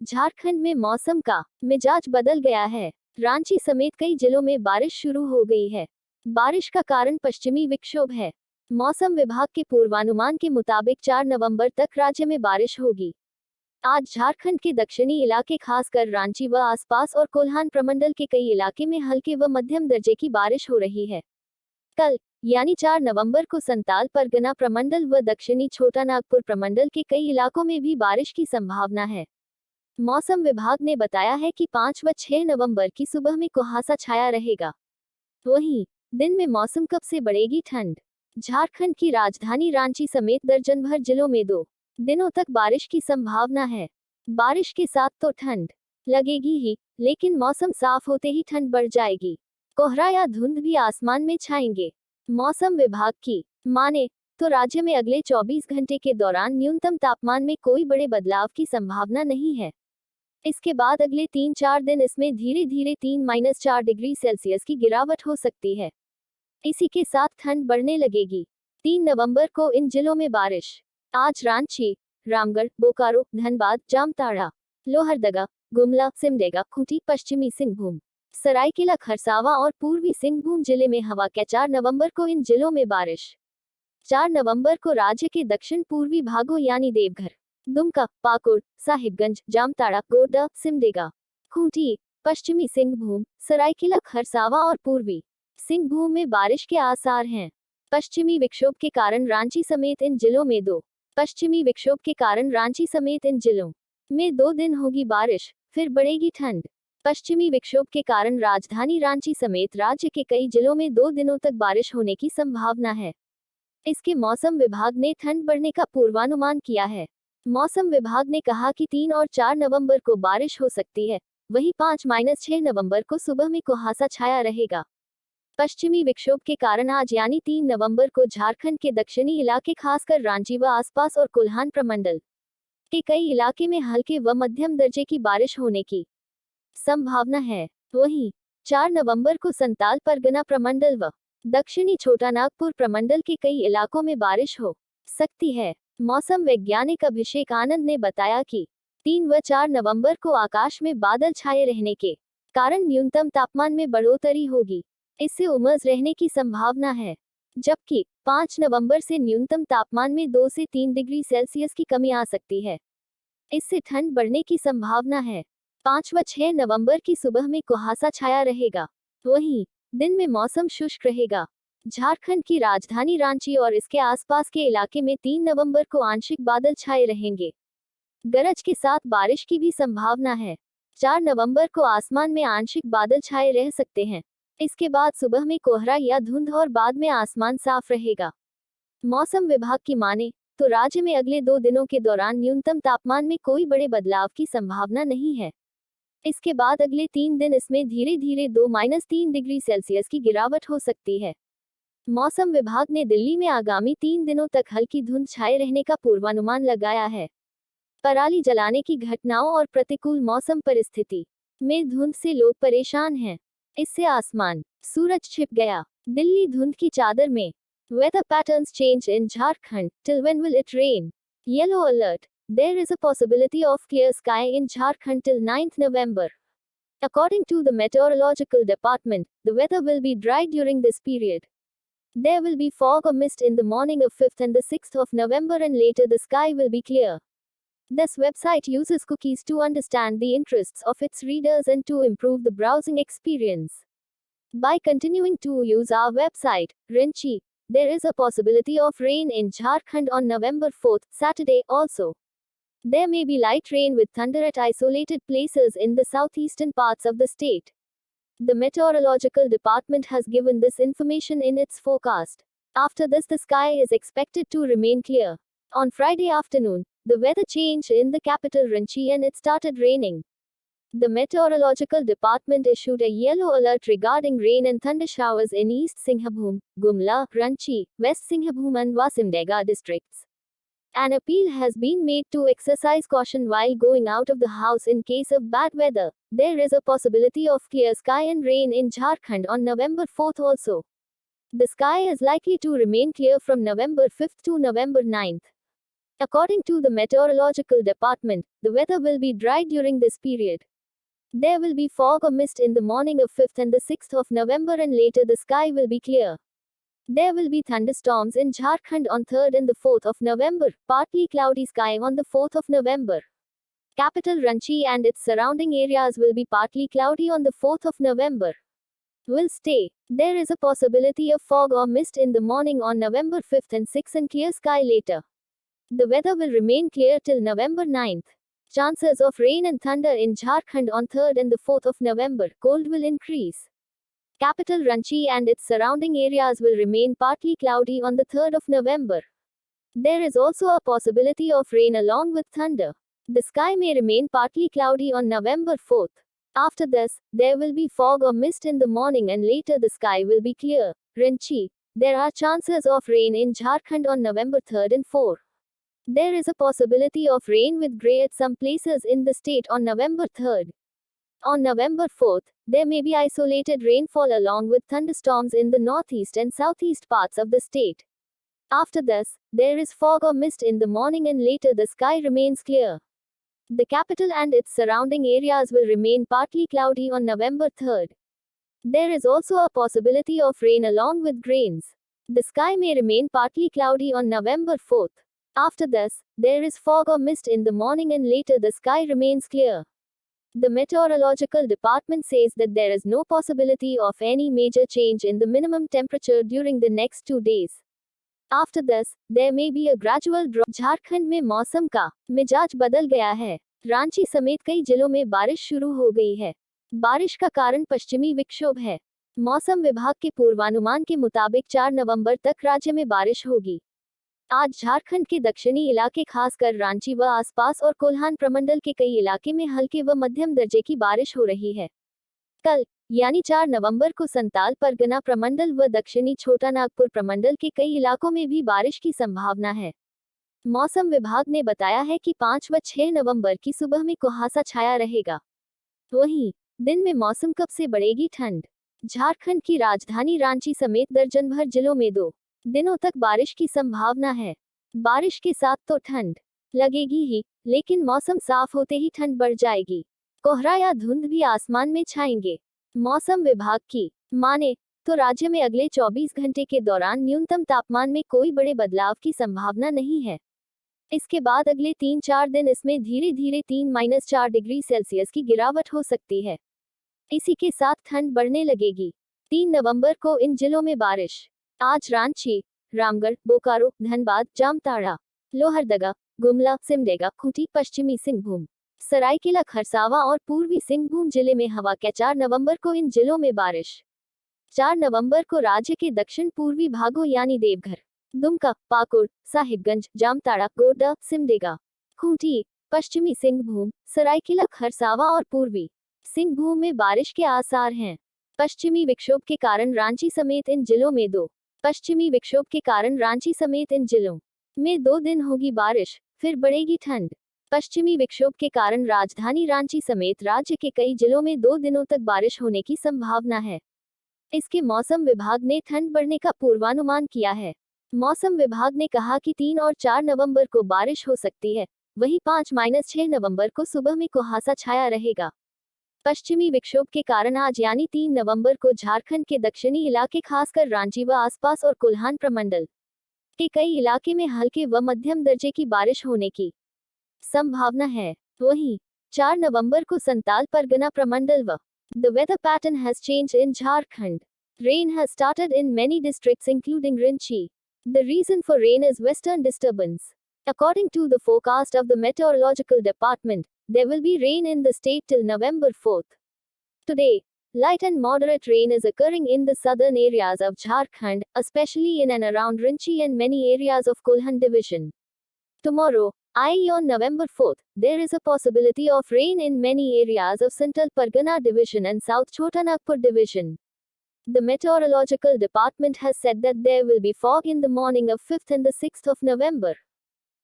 झारखंड में मौसम का मिजाज बदल गया है। रांची समेत कई जिलों में बारिश शुरू हो गई है। बारिश का कारण पश्चिमी विक्षोभ है। मौसम विभाग के पूर्वानुमान के मुताबिक 4 नवंबर तक राज्य में बारिश होगी। आज झारखंड के दक्षिणी इलाके खासकर रांची व आसपास और कोल्हान प्रमंडल के कई इलाके में हल्के व मध्यम दर्जे की बारिश हो रही है। कल यानी 4 नवंबर को संताल परगना प्रमंडल व दक्षिणी छोटानागपुर प्रमंडल के कई इलाकों में भी बारिश की संभावना है। मौसम विभाग ने बताया है कि 5 व 6 नवंबर की सुबह में कुहासा छाया रहेगा। वहीं दिन में मौसम कब से बढ़ेगी ठंड। झारखंड की राजधानी रांची समेत दर्जन भर जिलों में 2 दिनों तक बारिश की संभावना है। बारिश के साथ तो ठंड लगेगी ही, लेकिन मौसम साफ होते ही ठंड बढ़ जाएगी। कोहरा या धुंध भी आसमान में छाएंगे। मौसम विभाग की माने तो राज्य में अगले 24 घंटे के दौरान न्यूनतम तापमान में कोई बड़े बदलाव की संभावना नहीं है। इसके बाद अगले 3-4 दिन इसमें धीरे धीरे 3-4 डिग्री सेल्सियस की गिरावट हो सकती है। इसी के साथ ठंड बढ़ने लगेगी। 3 नवंबर को इन जिलों में बारिश। आज रांची, रामगढ़, बोकारो, धनबाद, जामताड़ा, लोहरदगा, गुमला, सिमडेगा, खूंटी, पश्चिमी सिंहभूम, सरायकेला खरसावां और पूर्वी सिंहभूम जिले में हवा के 4 नवंबर को इन जिलों में बारिश। 4 नवंबर को राज्य के दक्षिण पूर्वी भागों यानी देवघर, दुमका, पाकुड़, साहिबगंज, जामताड़ा, गोड्डा, सिमडेगा, खूंटी, पश्चिमी सिंहभूम, सरायकेला खरसावां और पूर्वी सिंहभूम में बारिश के आसार हैं। पश्चिमी विक्षोभ के कारण रांची समेत इन जिलों में 2 पश्चिमी विक्षोभ के कारण रांची समेत इन जिलों में 2 दिन होगी बारिश, फिर बढ़ेगी ठंड। पश्चिमी विक्षोभ के कारण राजधानी रांची समेत राज्य के कई जिलों में 2 दिनों तक बारिश होने की संभावना है। इसके मौसम विभाग ने ठंड बढ़ने का पूर्वानुमान किया है। मौसम विभाग ने कहा कि 3 और 4 नवंबर को बारिश हो सकती है। वहीं 5-6 नवंबर को सुबह में कुहासा छाया रहेगा। पश्चिमी विक्षोभ के कारण आज यानी 3 नवंबर को झारखंड के दक्षिणी इलाके खासकर रांची व आसपास और कोल्हान प्रमंडल के कई इलाके में हल्के व मध्यम दर्जे की बारिश होने की संभावना है। वहीं 4 नवंबर को संताल परगना प्रमंडल व दक्षिणी छोटानागपुर प्रमंडल के कई इलाकों में बारिश हो सकती है। मौसम वैज्ञानिक अभिषेक आनंद ने बताया कि 3 व 4 नवंबर को आकाश में बादल छाए रहने के कारण न्यूनतम तापमान में बढ़ोतरी होगी। इससे उमस रहने की संभावना है, जबकि 5 नवंबर से न्यूनतम तापमान में 2 से 3 डिग्री सेल्सियस की कमी आ सकती है। इससे ठंड बढ़ने की संभावना है। 5 व 6 नवंबर की सुबह में कुहासा छाया रहेगा। वहीं दिन में मौसम शुष्क रहेगा। झारखंड की राजधानी रांची और इसके आसपास के इलाके में 3 नवंबर को आंशिक बादल छाए रहेंगे। गरज के साथ बारिश की भी संभावना है। 4 नवंबर को आसमान में आंशिक बादल छाए रह सकते हैं। इसके बाद सुबह में कोहरा या धुंध और बाद में आसमान साफ रहेगा। मौसम विभाग की माने तो राज्य में अगले 2 दिनों के दौरान न्यूनतम तापमान में कोई बड़े बदलाव की संभावना नहीं है। इसके बाद अगले 3 दिन इसमें धीरे धीरे 2-3 डिग्री सेल्सियस की गिरावट हो सकती है। मौसम विभाग ने दिल्ली में आगामी 3 दिनों तक हल्की धुंध छाए रहने का पूर्वानुमान लगाया है। पराली जलाने की घटनाओं और प्रतिकूल मौसम परिस्थिति में धुंध से लोग परेशान हैं। इससे आसमान सूरज छिप गया। दिल्ली धुंध की चादर में। Weather patterns change in Jharkhand. Till when will it rain? Yellow alert. There is a possibility of clear sky in Jharkhand till 9th November. According to the meteorological department, the weather will be dry during this period. There will be fog or mist in the morning of 5th and the 6th of November and later the sky will be clear. This website uses cookies to understand the interests of its readers and to improve the browsing experience. By continuing to use our website, Rinchi, there is a possibility of rain in Jharkhand on November 4th, Saturday, also. There may be light rain with thunder at isolated places in the southeastern parts of the state. The meteorological department has given this information in its forecast. After this, the sky is expected to remain clear. On Friday afternoon, the weather changed in the capital Ranchi and it started raining. The meteorological department issued a yellow alert regarding rain and thunder showers in East Singhbhum, Gumla, Ranchi, West Singhbhum and Wasimdega districts. An appeal has been made to exercise caution while going out of the house in case of bad weather. There is a possibility of clear sky and rain in Jharkhand on November 4th also. The sky is likely to remain clear from November 5th to November 9th. According to the meteorological department, the weather will be dry during this period. There will be fog or mist in the morning of 5th and the 6th of November, and later the sky will be clear. There will be thunderstorms in Jharkhand on 3rd and the 4th of November, partly cloudy sky on the 4th of November. Capital Ranchi and its surrounding areas will be partly cloudy on the 4th of November. Will stay. There is a possibility of fog or mist in the morning on November 5th and 6th and clear sky later. The weather will remain clear till November 9th. Chances of rain and thunder in Jharkhand on 3rd and the 4th of November. Cold will increase. Capital Ranchi and its surrounding areas will remain partly cloudy on the 3rd of November. There is also a possibility of rain along with thunder. The sky may remain partly cloudy on November 4th. After this, there will be fog or mist in the morning and later the sky will be clear. Ranchi. There are chances of rain in Jharkhand on November 3rd and 4th. There is a possibility of rain with grey at some places in the state on November 3rd. On November 4th, there may be isolated rainfall along with thunderstorms in the northeast and southeast parts of the state. After this, there is fog or mist in the morning and later the sky remains clear. The capital and its surrounding areas will remain partly cloudy on November 3rd. There is also a possibility of rain along with grains. The sky may remain partly cloudy on November 4th. After this, there is fog or mist in the morning and later the sky remains clear. The meteorological department says that there is no possibility of any major change in the minimum temperature during the next 2 days. After this, there may be a gradual drop. Jharkhand में मौसम का मिजाज बदल गया है। रांची समेत कई जिलों में बारिश शुरू हो गई है। बारिश का कारण पश्चिमी विक्षोभ है। मौसम विभाग के पूर्वानुमान के मुताबिक 4 नवंबर तक राज्य में बारिश होगी। आज झारखंड के दक्षिणी इलाके खासकर रांची व आसपास और कोल्हान प्रमंडल के कई इलाके में हल्के व मध्यम दर्जे की बारिश हो रही है। कल यानी 4 नवंबर को संताल परगना प्रमंडल व दक्षिणी छोटा नागपुर प्रमंडल के कई इलाकों में भी बारिश की संभावना है। मौसम विभाग ने बताया है कि 5 व 6 नवंबर की सुबह में कुहासा छाया रहेगा। वहीं दिन में मौसम कब से बढ़ेगी ठंड। झारखंड की राजधानी रांची समेत दर्जन भर जिलों में 2 दिनों तक बारिश की संभावना है। बारिश के साथ तो ठंड लगेगी ही, लेकिन मौसम साफ होते ही ठंड बढ़ जाएगी। कोहरा या धुंध भी आसमान में छाएंगे। मौसम विभाग की माने तो राज्य में अगले 24 घंटे के दौरान न्यूनतम तापमान में कोई बड़े बदलाव की संभावना नहीं है। इसके बाद अगले 3-4 दिन इसमें धीरे धीरे 3-4 डिग्री सेल्सियस की गिरावट हो सकती है। इसी के साथ ठंड बढ़ने लगेगी। 3 नवंबर को इन जिलों में बारिश। आज रांची, रामगढ़, बोकारो, धनबाद, जामताड़ा, लोहरदगा, गुमला, सिमडेगा, खूंटी, पश्चिमी सिंहभूम, सरायकेला खरसावां और पूर्वी सिंहभूम जिले में हवा के 4 नवंबर को इन जिलों में बारिश। 4 नवंबर को राज्य के दक्षिण पूर्वी भागों यानी देवघर, दुमका, पाकुड़, साहिबगंज, जामताड़ा, गोड्डा, सिमडेगा, खूंटी, पश्चिमी सिंहभूम, सरायकेला खरसावां और पूर्वी सिंहभूम में बारिश के आसार हैं। पश्चिमी विक्षोभ के कारण रांची समेत इन जिलों में 2 दिन होगी बारिश, फिर बढ़ेगी ठंड। पश्चिमी विक्षोभ के कारण राजधानी रांची समेत राज्य के कई जिलों में 2 दिनों तक बारिश होने की संभावना है। इसके मौसम विभाग ने ठंड बढ़ने का पूर्वानुमान किया है। मौसम विभाग ने कहा कि 3 और 4 नवंबर को बारिश हो सकती है, वहीं 5-6 नवंबर को सुबह में कुहासा छाया रहेगा। पश्चिमी विक्षोभ के कारण आज यानी 3 नवंबर को झारखंड के दक्षिणी इलाके खासकर रांची व आसपास और कोल्हान प्रमंडल के कई इलाके में हल्के व मध्यम दर्जे की बारिश होने की संभावना है। वहीं 4 नवंबर को संताल परगना प्रमंडल व The weather pattern has changed in Jharkhand. Rain has started in many districts including Ranchi. The reason for rain is western disturbance. According to the forecast of the meteorological department, there will be rain in the state till November 4th. Today, light and moderate rain is occurring in the southern areas of Jharkhand, especially in and around Ranchi and many areas of Kolhan division. Tomorrow, i.e. on November 4th, there is a possibility of rain in many areas of Central Pargana division and South Chota Nagpur division. The meteorological department has said that there will be fog in the morning of 5th and the 6th of November.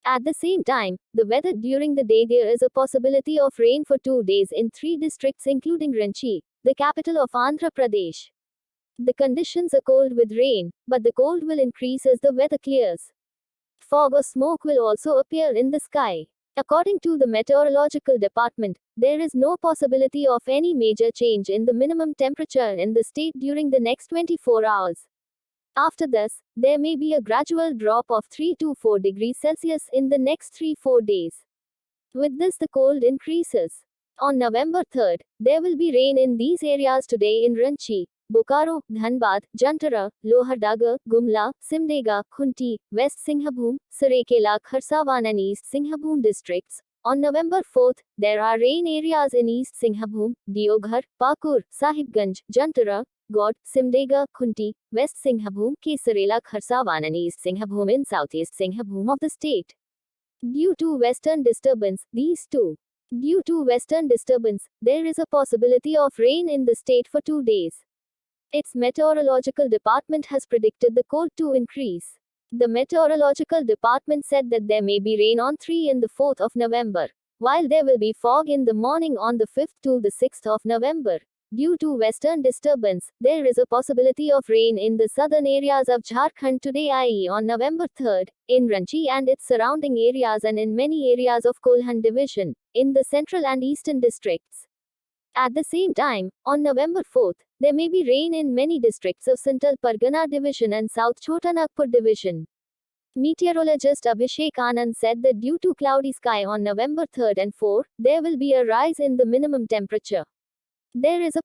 At the same time, the weather during the day there is a possibility of rain for 2 days in 3 districts including Ranchi, the capital of Andhra Pradesh. The conditions are cold with rain, but the cold will increase as the weather clears. fog or smoke will also appear in the sky. According to the meteorological department, there is no possibility of any major change in the minimum temperature in the state during the next 24 hours. After this, there may be a gradual drop of 3 to 4 degrees Celsius in the next 3-4 days. With this, the cold increases. On November 3rd, there will be rain in these areas today in Ranchi, Bokaro, Dhanbad, Jantara, Lohardaga, Gumla, Simdega, Khunti, West Singhabhum, Saraikela, Kharsavan and East Singhabhum districts. On November 4th, there are rain areas in East Singhabhum, Deoghar, Pakur, Sahibganj, Jantara, God, Simdega, Khunti, West Singhabhum, Kesarela, Kharsavan and East Singhabhum in Southeast Singhabhum of the state. Due to western disturbance, Due to western disturbance, there is a possibility of rain in the state for 2 days. Its meteorological department has predicted the cold to increase. The meteorological department said that there may be rain on 3 and the 4th of November, while there will be fog in the morning on the 5th to the 6th of November. Due to western disturbance, there is a possibility of rain in the southern areas of Jharkhand today, i.e. on November 3rd, in Ranchi and its surrounding areas and in many areas of Kolhan division, in the central and eastern districts. At the same time, on November 4th, there may be rain in many districts of Santal Pargana division and South Chotanagpur division. Meteorologist Abhishek Anand said that due to cloudy sky on November 3rd and 4th, there will be a rise in the minimum temperature. There is a